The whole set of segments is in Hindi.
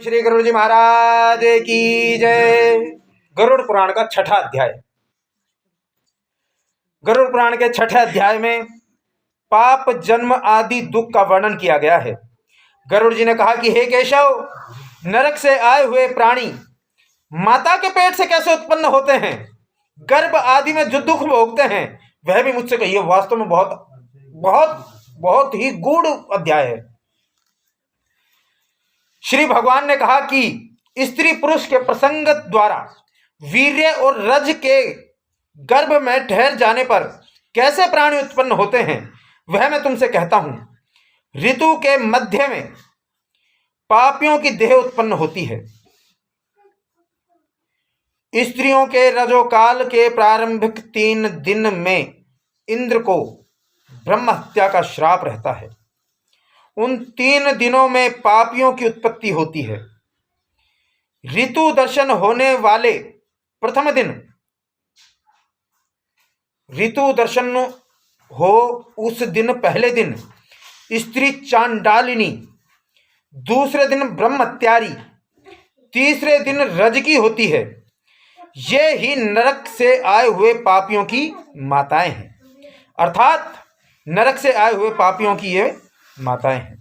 श्री गरुड़ जी महाराज की जय। गरुड़ पुराण का छठा अध्याय। गरुड़ पुराण के छठे अध्याय में पाप जन्म आदि दुख का वर्णन किया गया है। गरुड़ जी ने कहा कि हे केशव, नरक से आए हुए प्राणी माता के पेट से कैसे उत्पन्न होते हैं, गर्भ आदि में जो दुख भोगते हैं, वह भी मुझसे कहिए। वास्तव में बहुत बहुत बहुत ही गूढ़ अध्याय है। श्री भगवान ने कहा कि स्त्री पुरुष के प्रसंग द्वारा वीर्य और रज के गर्भ में ठहर जाने पर कैसे प्राणी उत्पन्न होते हैं, वह मैं तुमसे कहता हूं। ऋतु के मध्य में पापियों की देह उत्पन्न होती है। स्त्रियों के रजोकाल के प्रारंभिक 3 दिन में इंद्र को ब्रह्म हत्या का श्राप रहता है। उन 3 दिनों में पापियों की उत्पत्ति होती है। ऋतु दर्शन होने वाले प्रथम दिन ऋतु दर्शन हो उस दिन पहले दिन स्त्री चांडालिनी, दूसरे दिन ब्रह्मत्यारी, तीसरे दिन रजकी होती है। ये ही नरक से आए हुए पापियों की माताएं हैं। अर्थात नरक से आए हुए पापियों की ये माताएं हैं।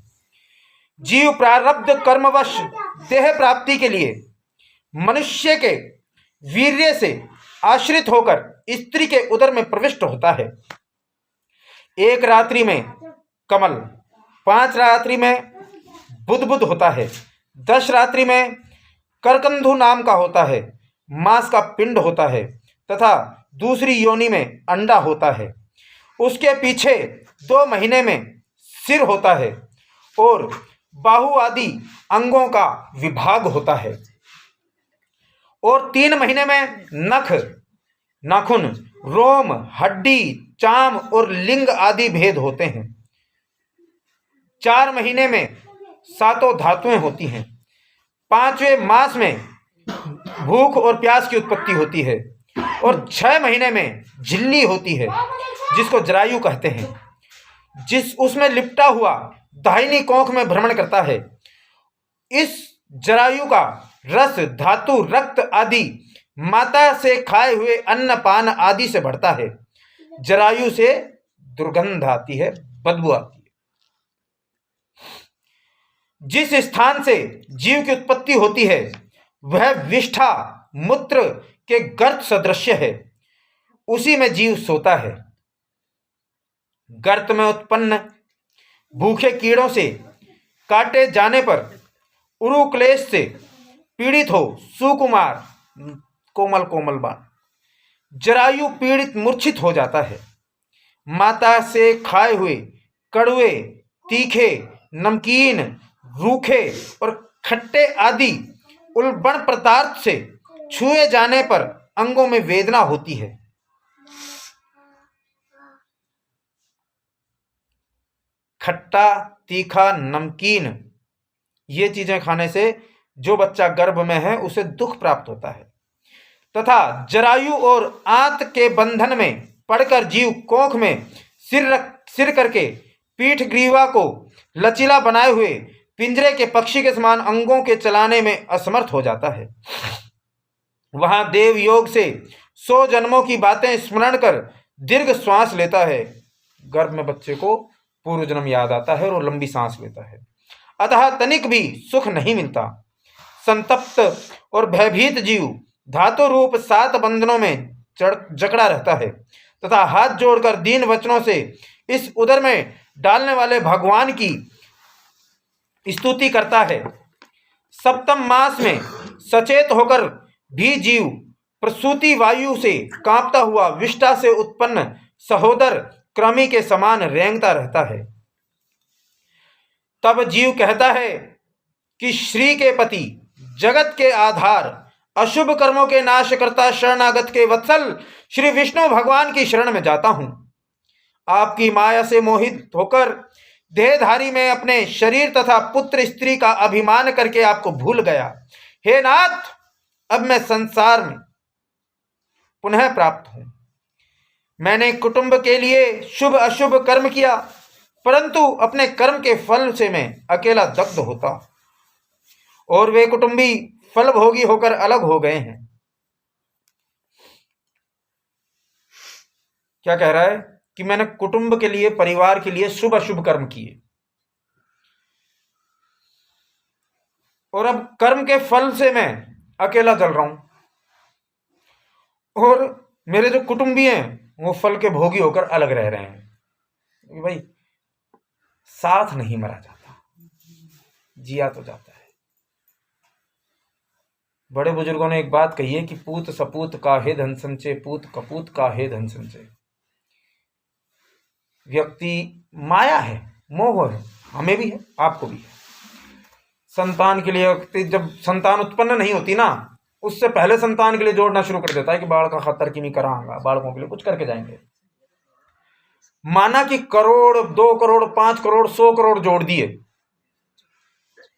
जीव प्रारब्ध कर्मवश देह प्राप्ति के लिए मनुष्य के वीर्य से आश्रित होकर स्त्री के उदर में प्रविष्ट होता है। 1 रात्रि में कमल, 5 रात्रि में बुद्बुद होता है, 10 रात्रि में करकंधु नाम का होता है, मांस का पिंड होता है तथा दूसरी योनि में अंडा होता है। उसके पीछे 2 महीने में सिर होता है और बाहु आदि अंगों का विभाग होता है और 3 महीने में नख, नाखून, रोम, हड्डी, चाम और लिंग आदि भेद होते हैं। 4 महीने में 7 धातुएं होती हैं। 5वें मास में भूख और प्यास की उत्पत्ति होती है और 6 महीने में झिल्ली होती है, जिसको जरायु कहते हैं, जिस उसमें लिपटा हुआ दाहिनी कोख में भ्रमण करता है। इस जरायु का रस, धातु, रक्त आदि माता से खाए हुए अन्न पान आदि से बढ़ता है। जरायु से दुर्गंध आती है, बदबू आती है। जिस स्थान से जीव की उत्पत्ति होती है वह विष्ठा मूत्र के गर्त सदृश्य है। उसी में जीव सोता है। गर्त में उत्पन्न भूखे कीड़ों से काटे जाने पर उरुक्लेश से पीड़ित हो सुकुमार, कोमल कोमल बाल, जरायु पीड़ित मूर्छित हो जाता है। माता से खाए हुए कड़वे, तीखे, नमकीन, रूखे और खट्टे आदि उल्बण पदार्थ से छुए जाने पर अंगों में वेदना होती है। खट्टा, तीखा, नमकीन ये चीजें खाने से जो बच्चा गर्भ में है उसे दुख प्राप्त होता है तथा जरायु और आंत के बंधन में पड़कर जीव कोख में सिर करके पीठ ग्रीवा को लचीला बनाए हुए पिंजरे के पक्षी के समान अंगों के चलाने में असमर्थ हो जाता है। वहां देव योग से 100 जन्मों की बातें स्मरण कर दीर्घ श्वास लेता है। गर्भ में बच्चे को पूर्व जन्म याद आता है और लंबी सांस लेता है। अतः तनिक भी सुख नहीं मिलता। संतप्त और भयभीत जीव धातु रूप 7 बंधनों में जकड़ा रहता है तथा हाथ जोड़कर दीन वचनों से इस उदर में डालने वाले भगवान की स्तुति करता है। सप्तम मास में सचेत होकर भी जीव प्रसूति वायु से कांपता हुआ विष्ठा से उत्पन्न सहोदर क्रमी के समान रेंगता रहता है। तब जीव कहता है कि श्री के पति, जगत के आधार, अशुभ कर्मों के नाश करता शरणागत के वत्सल श्री विष्णु भगवान की शरण में जाता हूं। आपकी माया से मोहित होकर देहधारी में अपने शरीर तथा पुत्र स्त्री का अभिमान करके आपको भूल गया। हे नाथ, अब मैं संसार में पुनः प्राप्त हूं। मैंने कुटुंब के लिए शुभ अशुभ कर्म किया, परंतु अपने कर्म के फल से मैं अकेला दग्ध होता और वे कुटुंबी फल भोगी होकर अलग हो गए हैं। क्या कह रहा है कि मैंने कुटुंब के लिए, परिवार के लिए शुभ अशुभ कर्म किए, और अब कर्म के फल से मैं अकेला जल रहा हूं, और मेरे जो कुटुंबी हैं वो फल के भोगी होकर अलग रह रहे हैं। भाई साथ नहीं मरा जाता, जिया तो जाता है। बड़े बुजुर्गों ने एक बात कही है कि पूत सपूत काहे धन संचय, पूत कपूत काहे धन संचय। व्यक्ति माया है, मोह है, हमें भी है, आपको भी है। संतान के लिए व्यक्ति जब संतान उत्पन्न नहीं होती ना, उससे पहले संतान के लिए जोड़ना शुरू कर देता है कि बाल का खतर की नहीं करांगा, बालकों के लिए कुछ करके जाएंगे। माना कि करोड़, 2 करोड़, 5 करोड़, 100 करोड़ जोड़ दिए,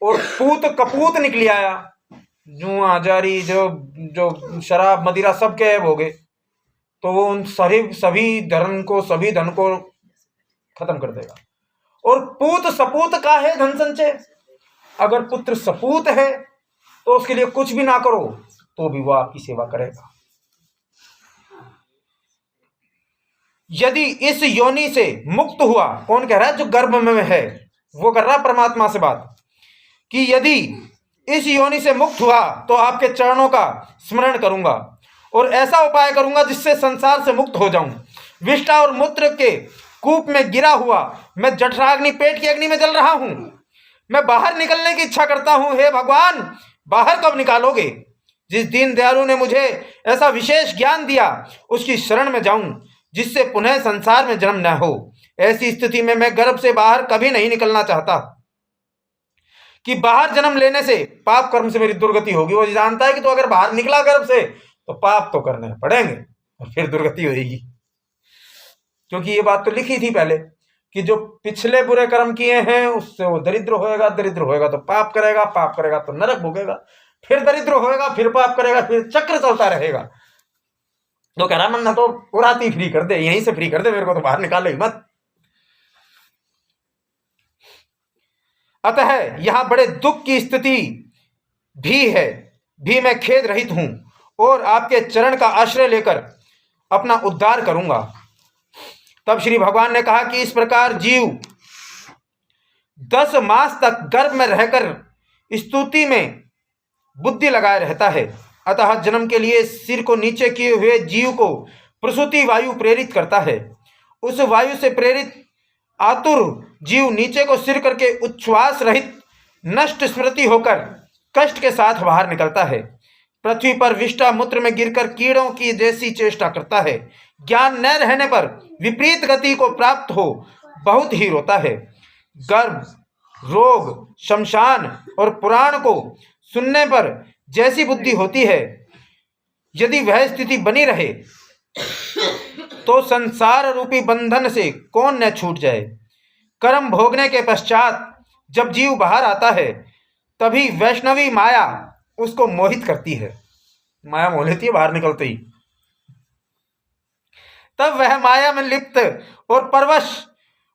और पूत कपूत निकली आया, जुआ जारी, जो शराब मदिरा सब कैब हो गए, तो वो उन सभी धन को खत्म कर देगा। और पूत सपूत का है धन संचय। अगर पुत्र सपूत है तो उसके लिए कुछ भी ना करो तो भी वो आपकी सेवा करेगा। यदि इस योनि से मुक्त हुआ, कौन कह रहा है? जो गर्भ में है वो कर रहा परमात्मा से बात, कि यदि इस योनि से मुक्त हुआ तो आपके चरणों का स्मरण करूंगा और ऐसा उपाय करूंगा जिससे संसार से मुक्त हो जाऊं। विष्ठा और मूत्र के कूप में गिरा हुआ मैं जठराग्नि, पेट की अग्नि में जल रहा हूं। मैं बाहर निकलने की इच्छा करता हूं। हे भगवान, बाहर कब निकालोगे? जिस दीन दयालु ने मुझे ऐसा विशेष ज्ञान दिया उसकी शरण में जाऊं, जिससे पुनः संसार में जन्म न हो। ऐसी स्थिति में मैं गर्भ से बाहर कभी नहीं निकलना चाहता कि बाहर जन्म लेने से पाप कर्म से मेरी दुर्गति होगी। वो जानता है कि तो अगर बाहर निकला गर्भ से तो पाप तो करने पड़ेंगे और फिर दुर्गति होगी। क्योंकि ये बात तो लिखी थी पहले कि जो पिछले बुरे कर्म किए हैं उससे वो दरिद्र होएगा, दरिद्र होएगा तो पाप करेगा, पाप करेगा तो नरक भोगेगा, फिर दरिद्र होएगा, फिर पाप करेगा, फिर चक्र चलता रहेगा। तो कह रहा मन ना तो उड़ाती फ्री कर दे, यहीं से फ्री कर दे, मेरे को तो बाहर निकाले ही मत। अतः यहां बड़े दुख की स्थिति भी मैं खेद रहित हूं और आपके चरण का आश्रय लेकर अपना उद्धार करूंगा। तब श्री भगवान ने कहा कि इस प्रकार जीव 10 मास तक गर्भ में रहकर स्तुति में बुद्धि लगाए रहता है। अतः जन्म के लिए सिर को नीचे किए हुए जीव को प्रसूति वायु प्रेरित करता है। उस वायु से प्रेरित आतुर जीव नीचे को सिर करके उच्छ्वास रहित नष्ट स्मृति होकर कष्ट के साथ बाहर निकलता है। पृथ्वी पर विष्ठा मूत्र में गिरकर कीड़ों की जैसी चेष्टा करता है। ज्ञान न रहने पर विपरीत गति को प्राप्त हो बहुत ही रोता है। गर्भ, रोग, शमशान और पुराण को सुनने पर जैसी बुद्धि होती है, यदि वह स्थिति बनी रहे तो संसार रूपी बंधन से कौन न छूट जाए। कर्म भोगने के पश्चात जब जीव बाहर आता है तभी वैष्णवी माया उसको मोहित करती है। माया मोह लेती है बाहर निकलते ही। तब वह माया में लिप्त और परवश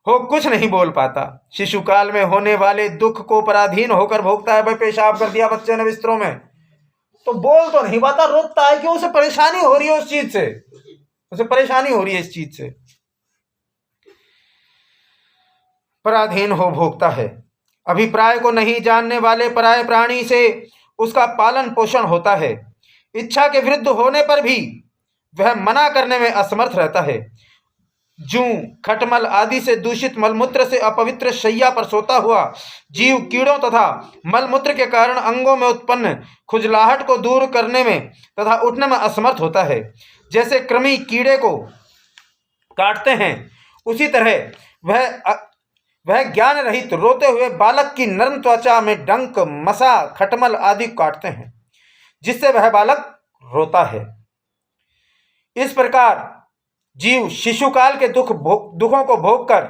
हो कुछ नहीं बोल पाता। शिशुकाल में होने वाले दुख को पराधीन होकर भोगता है। भाई पेशाब कर दिया बच्चे ने बिस्तरों में, तो बोल तो नहीं पाता, रोता है कि उसे परेशानी हो रही है, उस चीज से उसे परेशानी हो रही है, इस चीज से पराधीन हो भोगता है। अभिप्राय को नहीं जानने वाले पराये प्राणी से उसका पालन पोषण होता है। इच्छा के विरुद्ध होने पर भी वह मना करने में असमर्थ रहता है। जूं, खटमल आदि से दूषित मलमूत्र से अपवित्र शैया पर सोता हुआ जीव कीड़ों तथा मलमूत्र के कारण अंगों में उत्पन्न खुजलाहट को दूर करने में तथा उठने में असमर्थ होता है। जैसे कृमि कीड़े को काटते हैं, उसी तरह वह ज्ञान रहित रोते हुए बालक की नर्म त्वचा में डंक, मसा, खटमल आदि काटते हैं, जिससे वह बालक रोता है। इस प्रकार जीव शिशुकाल के दुखों को भोगकर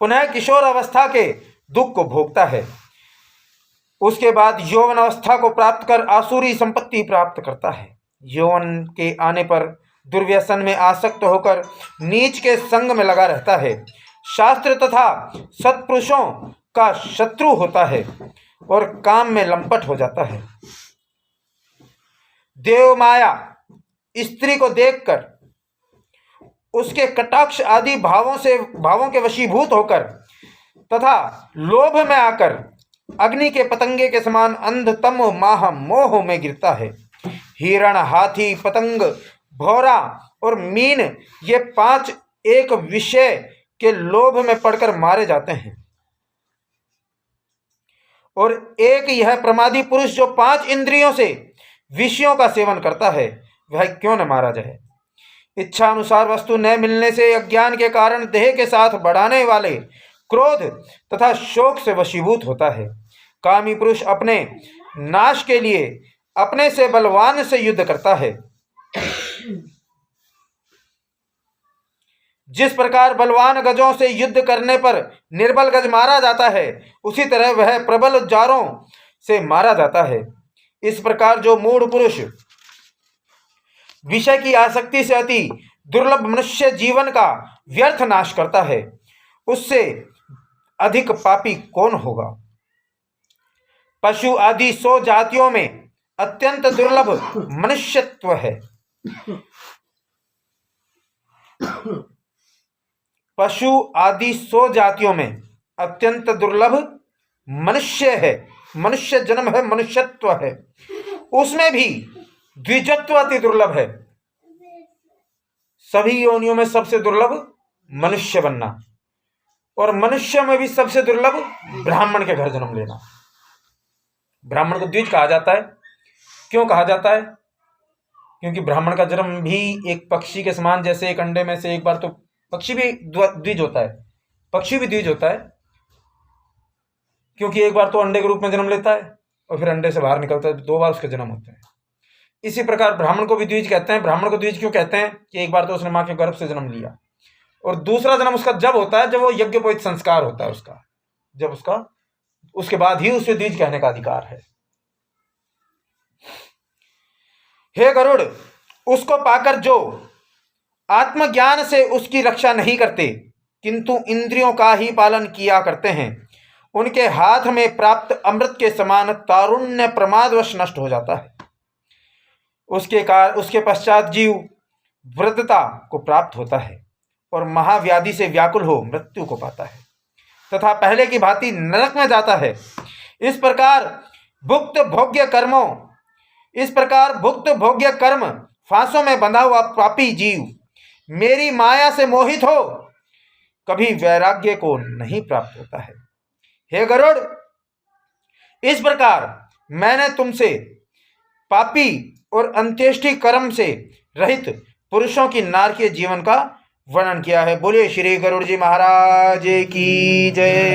पुनः किशोर अवस्था के दुख को भोगता है। उसके बाद यौवन अवस्था को प्राप्त कर आसुरी संपत्ति प्राप्त करता है। यौवन के आने पर दुर्व्यसन में आसक्त होकर नीच के संग में लगा रहता है। शास्त्र तथा सत्पुरुषों का शत्रु होता है। और काम में लंपट हो जाता है। देव माया स्त्री को देखकर उसके कटाक्ष आदि भावों के वशीभूत होकर तथा लोभ में आकर अग्नि के पतंगे के समान अंधतम माह मोह में गिरता है। हिरण, हाथी, पतंग, भौरा और मीन ये 5 एक विषय के लोभ में पड़कर मारे जाते हैं। और एक यह प्रमादी पुरुष जो 5 इंद्रियों से विषयों का सेवन करता है, वह क्यों न मारा जाए। इच्छा अनुसार वस्तु न मिलने से अज्ञान के कारण देह के साथ बढ़ाने वाले क्रोध तथा शोक से वशीभूत होता है। कामी पुरुष अपने नाश के लिए अपने से बलवान से युद्ध करता है। जिस प्रकार बलवान गजों से युद्ध करने पर निर्बल गज मारा जाता है, उसी तरह वह प्रबल जारों से मारा जाता है। इस प्रकार जो मूढ़ पुरुष विषय की आसक्ति से अति दुर्लभ मनुष्य जीवन का व्यर्थ नाश करता है, उससे अधिक पापी कौन होगा। पशु आदि 100 जातियों में अत्यंत दुर्लभ मनुष्यत्व है। पशु आदि 100 जातियों में अत्यंत दुर्लभ मनुष्य है, मनुष्य जन्म है, मनुष्यत्व है। उसमें भी द्विजत्व अति दुर्लभ है। सभी योनियों में सबसे दुर्लभ मनुष्य बनना, और मनुष्य में भी सबसे दुर्लभ ब्राह्मण के घर जन्म लेना। ब्राह्मण को द्विज कहा जाता है। क्यों कहा जाता है? क्योंकि ब्राह्मण का जन्म भी एक पक्षी के समान, जैसे एक अंडे में से एक बार, तो पक्षी भी द्विज होता है, पक्षी भी द्विज होता है, क्योंकि एक बार तो अंडे के रूप में जन्म लेता है और फिर अंडे से बाहर निकलता है, 2 बार उसका जन्म होता है। इसी प्रकार ब्राह्मण को भी द्विज कहते हैं। ब्राह्मण को द्विज क्यों कहते हैं? कि एक बार तो उसने माँ के गर्भ से जन्म लिया, और दूसरा जन्म उसका जब होता है जब वो यज्ञोपवीत संस्कार होता है उसका, जब उसके बाद ही उसे द्विज कहने का अधिकार है। हे गरुड़, उसको पाकर जो आत्मज्ञान से उसकी रक्षा नहीं करते किंतु इंद्रियों का ही पालन किया करते हैं, उनके हाथ में प्राप्त अमृत के समान तारुण्य प्रमादवश नष्ट हो जाता है। उसके पश्चात जीव वृद्धता को प्राप्त होता है और महाव्याधि से व्याकुल हो मृत्यु को पाता है तथा पहले की भांति नरक में जाता है। इस प्रकार भुक्त भोग्य कर्म फांसों में बंधा हुआ पापी जीव मेरी माया से मोहित हो कभी वैराग्य को नहीं प्राप्त होता है। हे गरुड़, इस प्रकार मैंने तुमसे पापी और अंत्येष्टि कर्म से रहित पुरुषों की नारकीय जीवन का वर्णन किया है। बोलिए श्री गरुड़ जी महाराज की जय।